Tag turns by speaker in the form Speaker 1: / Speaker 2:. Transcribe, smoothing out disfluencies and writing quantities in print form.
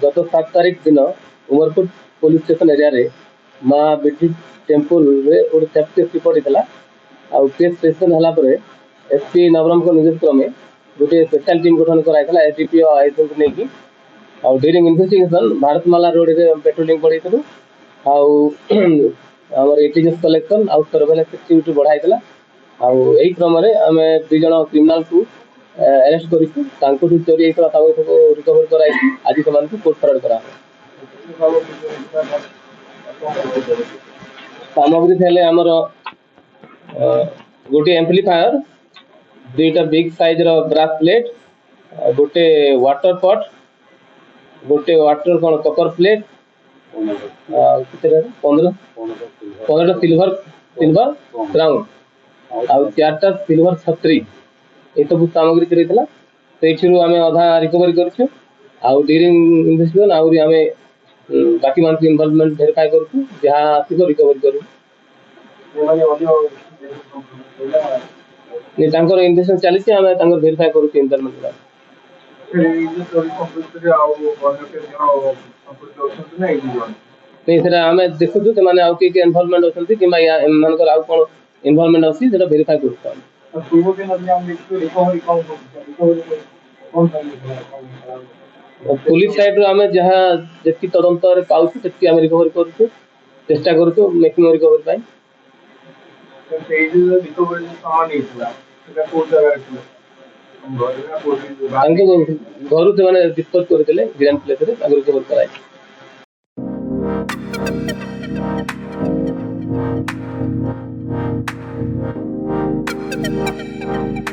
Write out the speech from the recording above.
Speaker 1: गत 7 तारीख दिन उमरपुर पुलिस स्टेशन एरिया रे माँ बिटी टेम्पल रे गोटे थेफ्ट केस रिपोर्ट होता आउ केस रजिस्ट्रेशन होला परे एसपी नवरंग को निर्देश क्रमे गोटे स्पेशल टीम गठन कराइला एसडीपीओ आईएसओ को लेकी आउ ड्यूरिंग इन्वेस्टिगेशन भारतमाला रोड रे पेट्रोलिंग पड़ैतलु आउ हमर इंटेलिजेंस कलेक्शन आउ सर्वेलेंस एक्टिविटी बढ़ाइला आउ एही क्रम रे हमें 2 जण क्रिमिनल को अरेस्ट करिछु तांको चोरी हेतला ताको रिकवर कराई आज समान को कोर्ट फरवर्ड करा सामग्री थेले हमर गोटे एम्प्लीफायर दुईटा बिग साइज रो ग्रास प्लेट गोटे वाटर पॉट गोटे वाटर कोन कपर प्लेट कितरे 15 सिल्वर क्राउन आउ 4टा सिल्वर छत्री ए सब सामग्री करेतला तेछिरु हमें आधा रिकवरी करछु आउ ड्यूरिंग इन्वेस्टिगेशन आउरी हमें बाकी मान के इन्वॉल्वमेंट वेरीफाई करछु जहां आसी रिकवरी करू ने तांकर इन्वेस्टिगेशन चलिछि हमें तांकर वेरीफाई करछु इन्वॉल्वमेंट नहीं सर हमें देखु से माने आउ के इन्वॉल्वमेंट होछंती कि या मानकर आउ कोन इन्वॉल्वमेंट अछि जेटा वेरीफाई करछु पुलिस साइड रो हमें जहां जेति तदंत रे पाउछु तेति हमें रिकवरी करछु चेष्टा करछु मैक्सिमम रिकवरी पाई घर से मैंने डिस्पोज करते ग्रांड प्लेस रिकवर कराई।